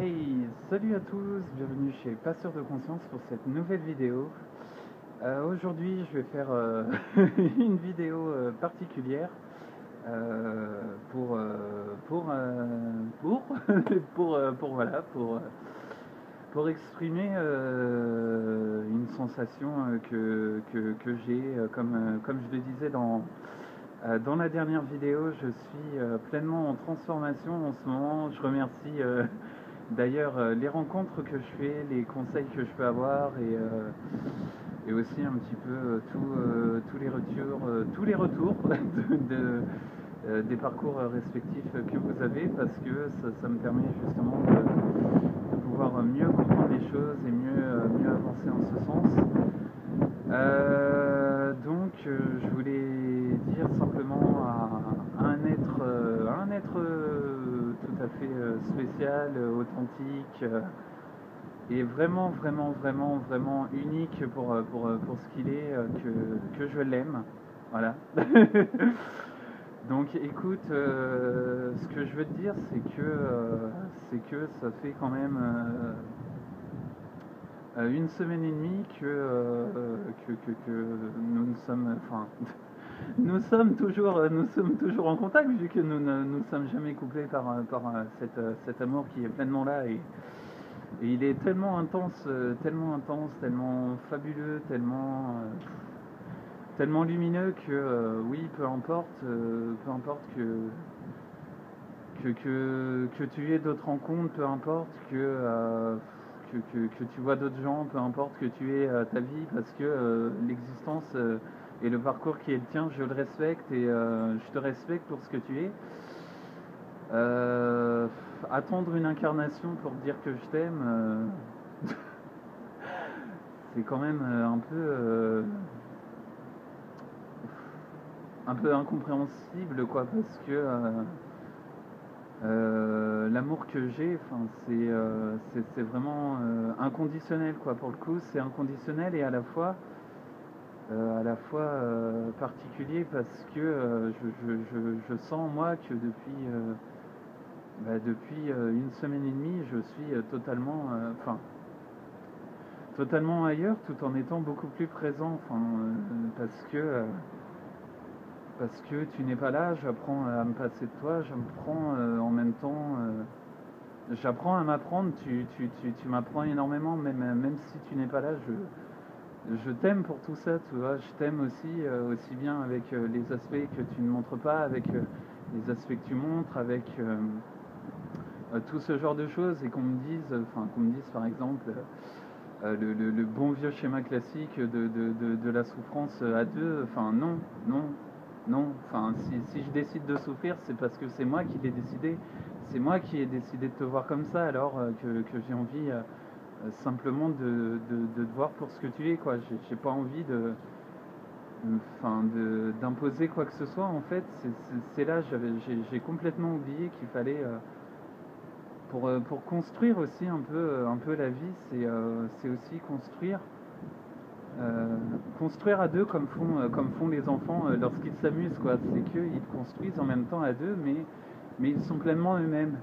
Hey, salut à tous, bienvenue chez Pas sûr de conscience pour cette nouvelle vidéo. Aujourd'hui, je vais faire une vidéo particulière pour voilà pour exprimer une sensation que j'ai comme je le disais dans la dernière vidéo. Je suis pleinement en transformation en ce moment. Je remercie d'ailleurs les rencontres que je fais, les conseils que je peux avoir et aussi un petit peu tous les retours des parcours respectifs que vous avez, parce que ça me permet justement de pouvoir mieux comprendre les choses et mieux avancer en ce sens. Je voulais dire simplement à un être tout à fait spécial, authentique, et vraiment unique pour ce qu'il est, que je l'aime. Voilà. Donc écoute, ce que je veux te dire, c'est que ça fait quand même une semaine et demie que nous ne sommes, enfin, nous sommes toujours en contact, vu que nous ne nous sommes jamais couplés par cet amour qui est pleinement là, et il est tellement intense, tellement fabuleux, tellement lumineux que oui, peu importe que tu aies d'autres rencontres, peu importe que tu vois d'autres gens, peu importe que tu aies ta vie, parce que l'existence et le parcours qui est le tien, je le respecte, et je te respecte pour ce que tu es. Attendre une incarnation pour te dire que je t'aime, c'est quand même un peu incompréhensible, quoi, parce que l'amour que j'ai, enfin, c'est vraiment inconditionnel, quoi. Pour le coup, c'est inconditionnel, et à la fois particulier, parce que je sens, moi, que depuis une semaine et demie, je suis totalement ailleurs, tout en étant beaucoup plus présent, enfin, parce que tu n'es pas là. J'apprends à me passer de toi, j'apprends en même temps, j'apprends à m'apprendre. Tu m'apprends énormément, même si tu n'es pas là. Je t'aime pour tout ça, tu vois. Je t'aime aussi bien avec les aspects que tu ne montres pas, avec les aspects que tu montres, avec tout ce genre de choses, et qu'on me dise par exemple le bon vieux schéma classique de la souffrance à deux. Enfin, non. Enfin, si je décide de souffrir, c'est parce que c'est moi qui l'ai décidé. C'est moi qui ai décidé de te voir comme ça, alors que j'ai envie simplement de te voir pour ce que tu es, quoi. J'ai pas envie d'imposer quoi que ce soit, en fait. C'est là, j'ai complètement oublié qu'il fallait pour construire aussi un peu la vie, c'est aussi construire à deux, comme font les enfants lorsqu'ils s'amusent, quoi. C'est qu'ils construisent en même temps à deux, mais ils sont pleinement eux-mêmes.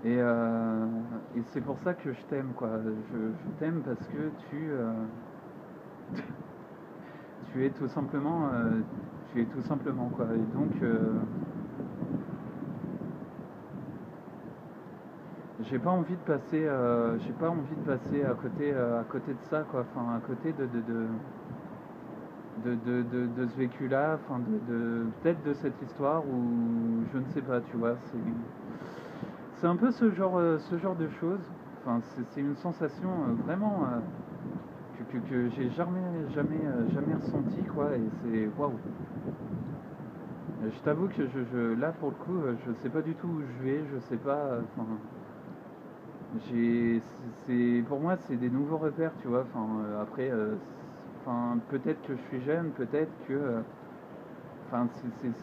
Et c'est pour ça que je t'aime, quoi. Je t'aime parce que tu es tout simplement, quoi. Et donc, j'ai pas envie de passer, à côté de ça, quoi. Enfin, à côté de ce vécu-là, enfin, peut-être de cette histoire, ou je ne sais pas, tu vois. C'est un peu ce genre de choses. Enfin, c'est une sensation vraiment que j'ai jamais ressenti, quoi. Et c'est waouh. Je t'avoue que là, pour le coup, je sais pas du tout où je vais, je sais pas. Enfin, j'ai c'est pour moi, c'est des nouveaux repères, tu vois. Enfin, après, enfin, peut-être que je suis jeune, peut-être que enfin,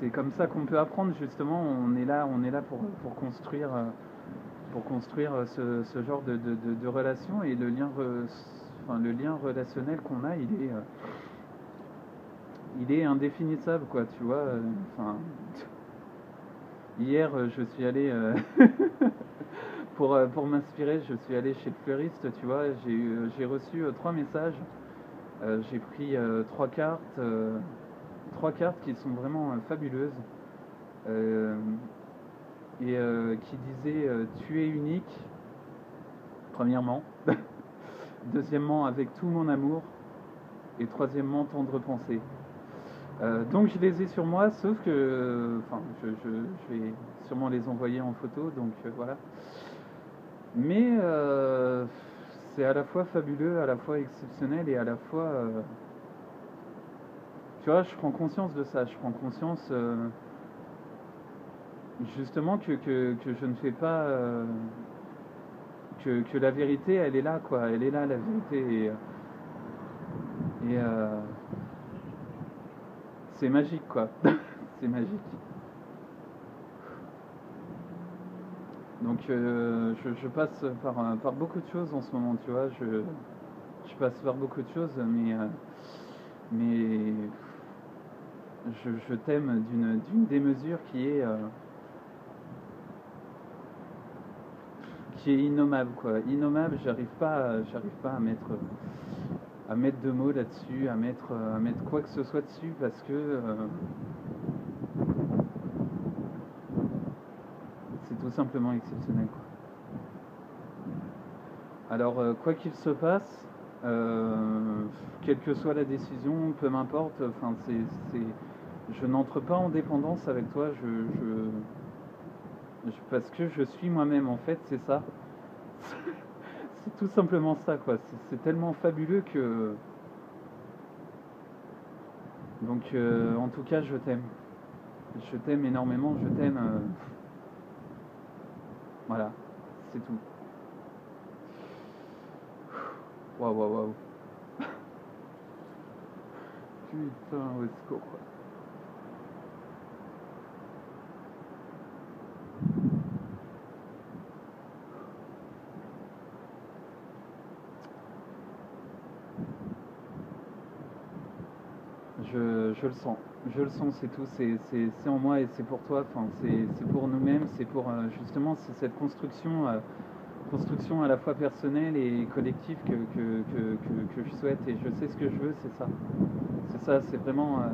c'est comme ça qu'on peut apprendre, justement. On est là pour construire ce genre de relation, et le lien relationnel qu'on a, il est indéfinissable, quoi, tu vois. Enfin, hier, je suis allé pour m'inspirer, je suis allé chez le fleuriste, tu vois, j'ai reçu 3 messages. J'ai pris 3 cartes, 3 cartes qui sont vraiment fabuleuses euh, et qui disaient tu es unique, premièrement, deuxièmement avec tout mon amour et troisièmement tendre pensée. Donc je les ai sur moi, sauf que, enfin, je vais sûrement les envoyer en photo, donc voilà. Mais c'est à la fois fabuleux, à la fois exceptionnel et à la fois, tu vois, je prends conscience de ça, je prends conscience justement que je ne fais pas, que la vérité, elle est là, quoi, elle est là, la vérité, et c'est magique, quoi, c'est magique. Donc je passe par beaucoup de choses en ce moment, tu vois, je passe par beaucoup de choses, mais je t'aime d'une démesure qui est innommable, quoi. Innommable, j'arrive pas à mettre de mots là-dessus, à mettre quoi que ce soit dessus, parce que c'est tout simplement exceptionnel, quoi. Alors, quoi qu'il se passe, quelle que soit la décision, peu m'importe, enfin, je n'entre pas en dépendance avec toi, parce que je suis moi-même, en fait, c'est ça. C'est tout simplement ça, quoi. C'est tellement fabuleux que. Donc, en tout cas, je t'aime. Je t'aime énormément, je t'aime. Voilà, c'est tout. Waouh, waouh, waouh. Putain, au secours, quoi. Je le sens. Je le sens, c'est tout. C'est en moi et c'est pour toi. Enfin, c'est pour nous-mêmes. C'est pour justement c'est cette construction à la fois personnelle et collective que je souhaite. Et je sais ce que je veux, c'est ça. C'est ça, c'est vraiment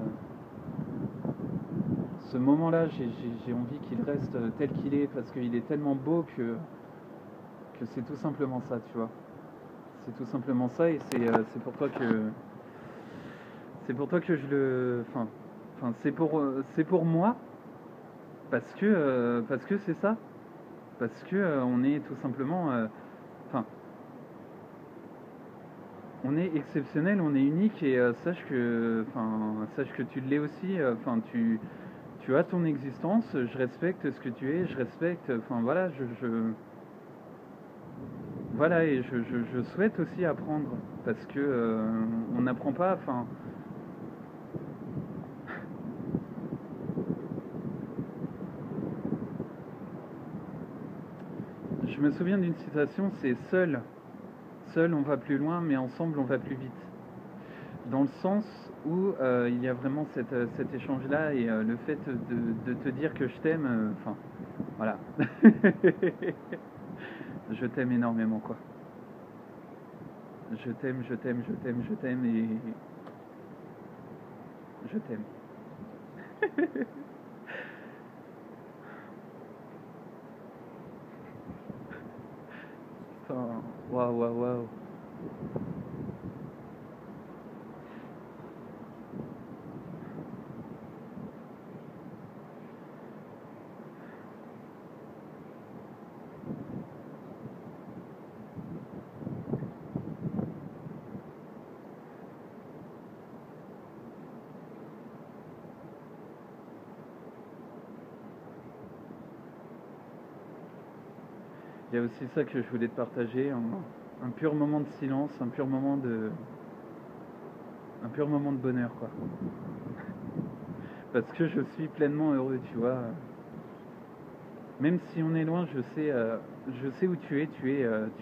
ce moment-là. J'ai envie qu'il reste tel qu'il est parce qu'il est tellement beau que c'est tout simplement ça, tu vois. C'est tout simplement ça et c'est pour toi que je le. Enfin c'est pour moi parce que c'est ça. Parce que on est tout simplement. Enfin, on est exceptionnel, on est unique et sache que tu l'es aussi. Enfin, tu as ton existence. Je respecte ce que tu es. Je respecte. Enfin voilà, voilà et je souhaite aussi apprendre parce que on n'apprend pas. Enfin, je me souviens d'une citation, c'est seul on va plus loin, mais ensemble on va plus vite. Dans le sens où il y a vraiment cet échange-là et le fait de te dire que je t'aime, enfin, voilà. Je t'aime énormément, quoi. Je t'aime, je t'aime, je t'aime, je t'aime et je t'aime. Enfin, waouh, waouh, waouh. Il y a aussi ça que je voulais te partager, un pur moment de silence, un pur moment de bonheur, quoi. Parce que je suis pleinement heureux, tu vois. Même si on est loin, je sais où tu es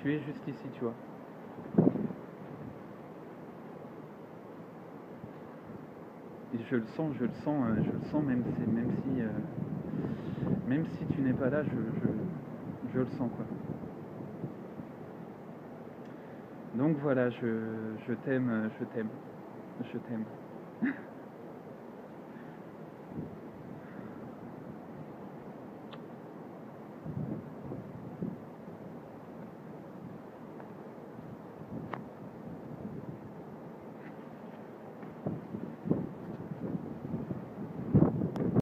juste ici, tu vois. Et je le sens, je le sens, même si tu n'es pas là, je le sens, quoi. Donc voilà, je t'aime, je t'aime, je t'aime.